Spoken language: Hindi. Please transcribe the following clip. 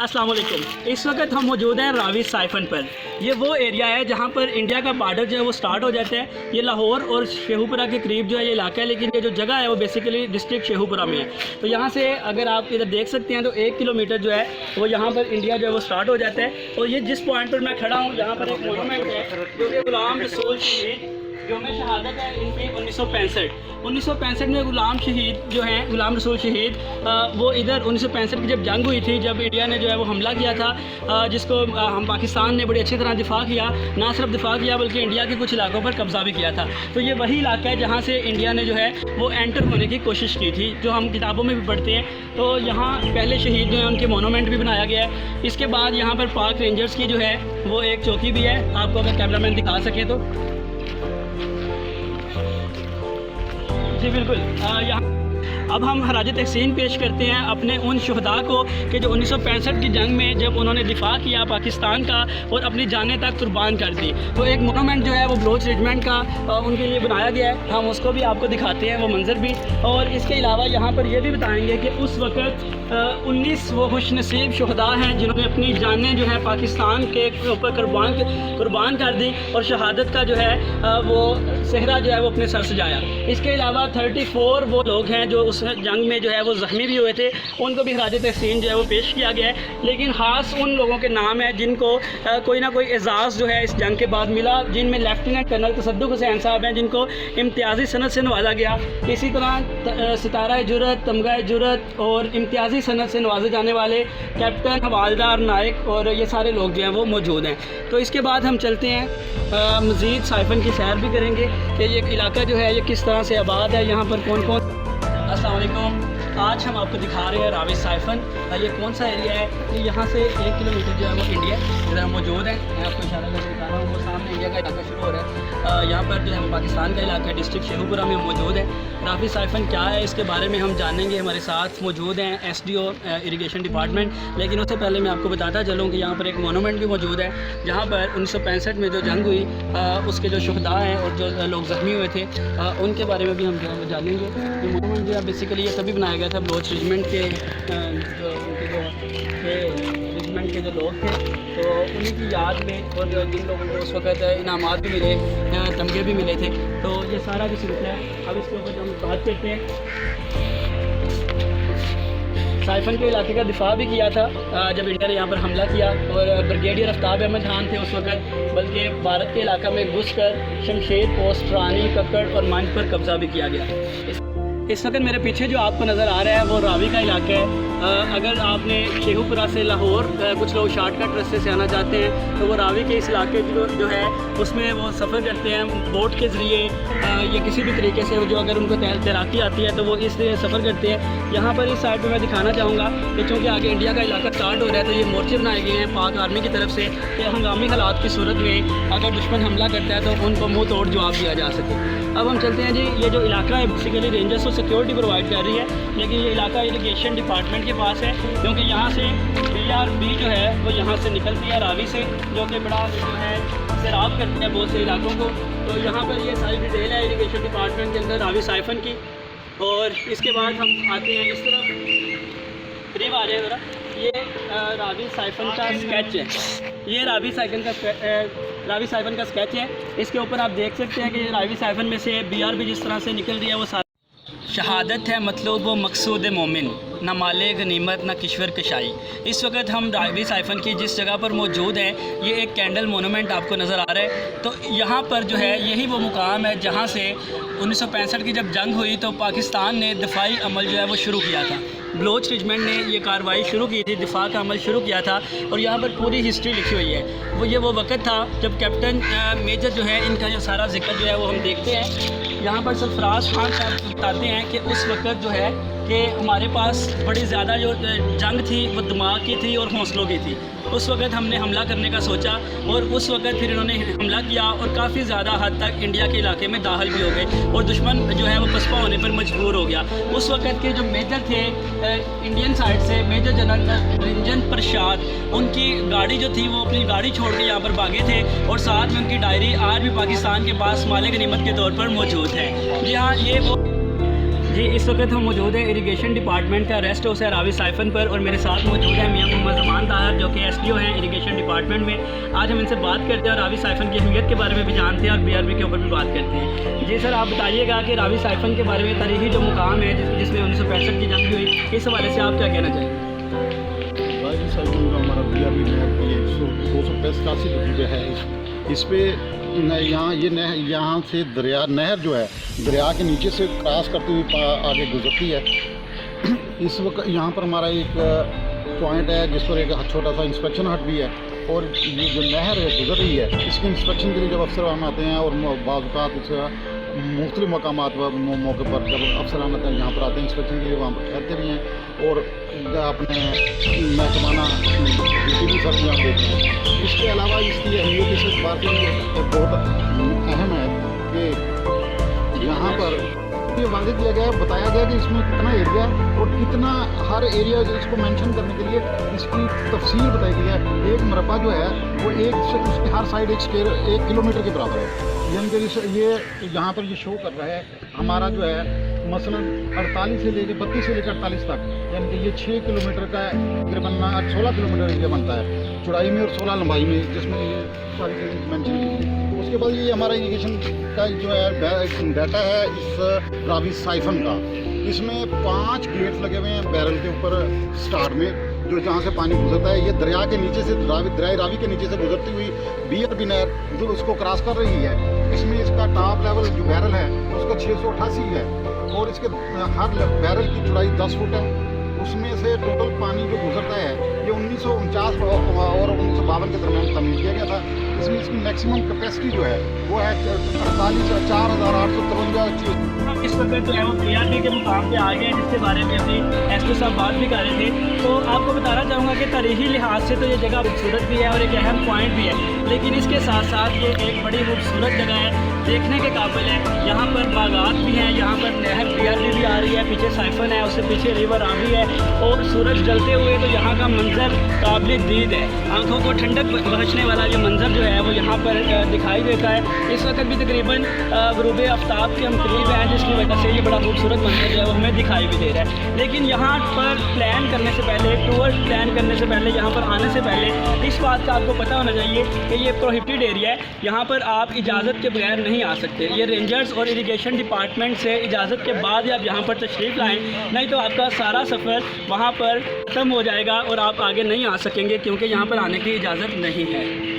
अस्सलाम वालेकुम। इस वक्त हम मौजूद हैं रावी साइफन पर। ये वो एरिया है जहाँ पर इंडिया का बॉर्डर जो है वो स्टार्ट हो जाता है। ये लाहौर और शेखुपुरा के करीब जो है ये इलाका है, लेकिन ये जो जगह है वो बेसिकली डिस्ट्रिक्ट शेखुपुरा में है। तो यहाँ से अगर आप इधर देख सकते हैं तो 1 किलोमीटर जो है वो यहाँ पर इंडिया जो है वो स्टार्ट हो जाता है। और ये जिस पॉइंट पर मैं खड़ा हूँ यहाँ पर एक मोनूमेंट है जो कि गुलाम रसूल शहीद यौम शहादत है इनकी 1965 में गुलाम शहीद जो हैं गुलाम रसूल शहीद वो इधर 1965 की जब जंग हुई थी, जब इंडिया ने जो है वो हमला किया था, जिसको हम पाकिस्तान ने बड़ी अच्छी तरह दिफा किया। ना सिर्फ दिफा किया बल्कि इंडिया के कुछ इलाकों पर कब्जा भी किया था। तो ये वही इलाका है जहाँ से इंडिया ने जो है वो एंटर होने की कोशिश की थी, जो हम किताबों में भी पढ़ते हैं। तो यहाँ पहले शहीद जो है उनके मोनूमेंट भी बनाया गया है। इसके बाद यहाँ पर पाक रेंजर्स की जो है वो एक चौकी भी है, आपको अगर कैमरामैन दिखा सके तो। जी बिल्कुल। यहाँ अब हम हराज तहसीन पेश करते हैं अपने उन शुहदा को कि जो 1965 की जंग में जब उन्होंने दिफा किया पाकिस्तान का और अपनी जानें तक कुर्बान कर दी। तो एक मोनूमेंट जो है वो बलोच रेजिमेंट का उनके लिए बनाया गया है, हम उसको भी आपको दिखाते हैं वो मंजर भी। और इसके अलावा यहाँ पर ये भी बताएंगे कि उस वक़्त 19 वो खुशनसीब शुहदा हैं जिन्होंने अपनी जानें जो है पाकिस्तान के ऊपर कुर्बान कर दी और शहादत का जो है वो सेहरा जो है वो अपने सर सजाया। इसके अलावा 34 वो लोग हैं जो उस जंग में जो है वो ज़ख्मी भी हुए थे, उनको भी खराज तहसीन जो है वो पेश किया गया है। लेकिन ख़ास उन लोगों के नाम है जिनको कोई ना कोई एजाज़ जो है इस जंग के बाद मिला, जिनमें लेफ्टिनेंट कर्नल तसद्दुक़ हुसैन साहब हैं जिनको इम्तियाज़ी सनद से नवाजा गया। इसी तरह सितारा जुरत, तमगा जुरत और इम्तियाज़ी सनद से नवाजे जाने वाले कैप्टन, हवालदार, नायक और ये सारे लोग जो हैं वो मौजूद हैं। तो इसके बाद हम चलते हैं मज़ीद साइफन की सैर भी करेंगे कि ये इलाका जो है ये किस तरह से आबाद है, यहाँ पर कौन कौन। अस्सलाम वालेकुम। आज हम आपको दिखा रहे हैं रावी साइफन। ये कौन सा एरिया है? ये यहाँ से 1 किलोमीटर जो है वो इंडिया इधर हम मौजूद हैं। मैं आपको इशारा करके दिखा रहा हूँ, वो सामने इंडिया का इलाका शुरू हो रहा है। यहाँ पर जो है वो पाकिस्तान का इलाका है, डिस्ट्रिक्ट शेखुपुरा में मौजूद है। रावी साइफन क्या है इसके बारे में हम जानेंगे। हमारे साथ मौजूद हैं SDO इरीगेशन डिपार्टमेंट। लेकिन उससे पहले मैं आपको बताता चलूँ कि यहाँ पर एक मोनूमेंट भी मौजूद है जहाँ पर 1965 में जो जंग हुई उसके जो शुहदा हैं और जो लोग ज़ख्मी हुए थे उनके बारे में भी हम जो है वो जानेंगे। ये मोनूमेंट जो है बेसिकली ये तभी बनाया गया था बलोच रेजिमेंट के रेजिमेंट के जो लोग थे तो उन्हीं की याद में, और जिन लोगों को उस वक्त इनामात भी मिले, तमगे भी मिले थे। तो ये सारा भी सिलसिला है। अब इसके ऊपर हम बात करते हैं। साइफन के इलाके का दिफा भी किया था जब इंडिया ने यहाँ पर हमला किया, और ब्रिगेडियर आफ्ताब अहमद खान थे उस वक्त, बल्कि भारत के इलाका में घुसकर शमशेर पोस्ट, रानी, कक्कड़ और मंच पर कब्जा भी किया गया। इस वक्त मेरे पीछे जो आपको नज़र आ रहा है वो रावी का इलाका है। अगर आपने शेखुपुरा से लाहौर कुछ लोग शॉर्टकट रास्ते से आना चाहते हैं तो वो रावी के इस इलाके जो है उसमें वो सफ़र करते हैं बोट के ज़रिए या किसी भी तरीके से, जो अगर उनको तैराकी आती है तो वो इस सफ़र करते हैं। यहाँ पर इस साइड पे मैं दिखाना चाहूँगा कि चूँकि आगे इंडिया का इलाका स्टार्ट हो रहा है तो ये मोर्चे बनाए गए हैं पाक आर्मी की तरफ से कि हंगामी हालात की सूरत में अगर दुश्मन हमला करता है तो उनको मुँह तोड़ जवाब दिया जा सके। अब हम चलते हैं जी। ये जो इलाका है बेसिकली रेंजर्स और सिक्योरिटी प्रोवाइड कर रही है, लेकिन ये इलाका इरीगेशन डिपार्टमेंट के पास है क्योंकि यहाँ से BRB जो है वो यहाँ से निकलती है रावी से, जो कि बड़ा जो है सैराब करती है बहुत से इलाकों को। तो यहाँ पर ये सारी डिटेल है इरीगेशन डिपार्टमेंट के अंदर रावी साइफन की। और इसके बाद हम आते हैं इस तरफ, करीब आ जाए ज़रा। ये रावी साइफन का स्केच है, ये रावी साइफन का स्केच है। इसके ऊपर आप देख सकते हैं कि रावी साइफन में से BRB जिस तरह से निकल रही है वो सारा शहादत है मतलब वो मकसूद मोमिन, न माले गनीमत न किश्वर कशाई। इस वक्त हम रावी साइफन की जिस जगह पर मौजूद हैं ये एक कैंडल मोनूमेंट आपको नज़र आ रहा है। तो यहाँ पर जो है यही वो मुकाम है जहाँ से 1965 की जब जंग हुई तो पाकिस्तान ने दिफाई अमल जो है वो शुरू किया था। बलोच रेजिमेंट ने ये कार्रवाई शुरू की थी, दिफा का अमल शुरू किया था। और यहाँ पर पूरी हिस्ट्री लिखी हुई है। वो वक्त था जब कैप्टन मेजर जो है इनका जो सारा जिक्र जो है वो हम देखते हैं। यहाँ पर सरफराज खान साहब बताते हैं कि उस वक्त जो है कि हमारे पास बड़ी ज़्यादा जो जंग थी वो दिमाग की थी और हौसलों की थी। उस वक्त हमने हमला करने का सोचा और उस वक्त फिर इन्होंने हमला किया और काफ़ी ज़्यादा हद तक इंडिया के इलाके में दाखिल भी हो गए और दुश्मन जो है वो पसपा होने पर मजबूर हो गया। उस वक्त के जो मेजर थे इंडियन साइड से मेजर जनरल निरंजन प्रसाद, उनकी गाड़ी जो थी वो अपनी गाड़ी छोड़ के यहाँ पर भागे थे और साथ में उनकी डायरी आज भी पाकिस्तान के पास माले गनीमत के तौर पर मौजूद है। जी हाँ, ये वो जी इस वक्त हम मौजूद है इरीगेशन डिपार्टमेंट का रेस्ट हाउस है रावी साइफन पर और मेरे साथ मौजूद है मियां मोहम्मद ज़मान दार SDO हैं इरिगेशन डिपार्टमेंट में। आज हम इनसे बात करते हैं और रावी साइफन की अहमियत के बारे में भी जानते हैं और BRB के ऊपर भी बात करते हैं। जी सर, आप बताइएगा कि रावी साइफन के बारे में तारीखी जो मुकाम है जिसमें 1965 की जंग हुई, इस हवाले से आप क्या कहना चाहेंगे? रावी साइफन जो हमारा BRB नहर की 285 रुपये है, इस पे यहाँ ये नहर, यहाँ से दरिया नहर जो है दरिया के नीचे से क्रॉस करती हुई आगे गुजरती है। इस वक्त यहाँ पर हमारा एक पॉइंट है जिस पर एक छोटा सा इंस्पेक्शन हट भी है, और ये जो नहर गुजर रही है इसके इंस्पेक्शन के लिए जब अफसरान आते हैं और बाज़ इस मुख्तलिफ मकामात पर मौके पर जब अफसरान आते हैं यहाँ पर आते हैं इंस्पेक्शन के लिए, वहाँ पर ठहरते भी हैं और अपने महकमाना ड्यूटी भी सर अंजाम देते हैं। इसके अलावा इसकी अहमियत इस बात के लिए बहुत अहम है कि यहाँ पर ये वाज़ेह किया गया है, बताया गया कि इसमें कितना एरिया है और कितना हर एरिया इसको मेंशन करने के लिए इसकी तफसील बताई गई है। एक मरबा जो है वो एक से उसके हर साइड 1 किलोमीटर के बराबर है। यानी कि ये यहाँ पर ये शो कर रहा है हमारा जो है मसलन 48 से लेकर 32 से लेकर 48 तक, यानी कि ये 6 किलोमीटर का तकरीबन 16 किलोमीटर एरिया बनता है चौड़ाई में और 16 लंबाई में, जिसमें ये सारी चीज़ें मेंशन की गई। उसके बाद ये हमारा इरिगेशन का जो है डाटा है इस रावी साइफन का, इसमें 5 गेट्स लगे हुए हैं बैरल के ऊपर स्टार्ट में, जो जहाँ से पानी गुजरता है ये दरिया के नीचे से रावी के नीचे से गुजरती हुई BRB नहर जो उसको क्रॉस कर रही है। इसमें इसका टॉप लेवल जो बैरल है उसका 688 है और इसके हर बैरल की चौड़ाई 10 फुट है। उसमें से टोटल पानी जो गुजरता है ये 1949 और 1952 के दरमियान तमीज़ किया गया था। इसमें इसकी मैक्सिमम कैपेसिटी जो है वो है 4,853। इस वक्त जो है वो BRB के मुकाम पे आ गए हैं, जिसके बारे में अभी SDO साहब बात भी कर रहे थे। तो आपको बताना चाहूँगा कि तारीखी लिहाज से तो ये जगह खूबसूरत भी है और एक अहम पॉइंट भी है, लेकिन इसके साथ साथ ये एक बड़ी खूबसूरत जगह है, देखने के काबिल है। यहाँ पर बागात भी हैं, यहाँ पर नहर BRB भी आ रही है, पीछे साइफन है, उससे पीछे रिवर रावी है और सूरज जलते हुए तो यहाँ का मंजर काबिल दीद है। आंखों को ठंडक बख्शने वाला ये मंजर जो है वो यहाँ पर दिखाई देता है। इस वक्त भी तकरीबन ग़ुरूब आफ्ताब के हम करीब हैं, जिसकी वजह से ये बड़ा खूबसूरत मंजर जो है वो हमें दिखाई भी दे रहा है। लेकिन यहाँ पर प्लान करने से पहले, टूर प्लान करने से पहले, यहाँ पर आने से पहले इस बात का आपको पता होना चाहिए कि ये प्रोहिबिटेड एरिया है, यहाँ पर आप इजाज़त के बगैर नहीं आ सकते। ये रेंजर्स और इरिगेशन डिपार्टमेंट से इजाज़त के बाद ही आप यहाँ पर तशरीफ़ लाएँ, नहीं तो आपका सारा सफ़र वहाँ पर ख़त्म हो जाएगा और आप आगे नहीं आ सकेंगे, क्योंकि यहाँ पर आने की इजाज़त नहीं है।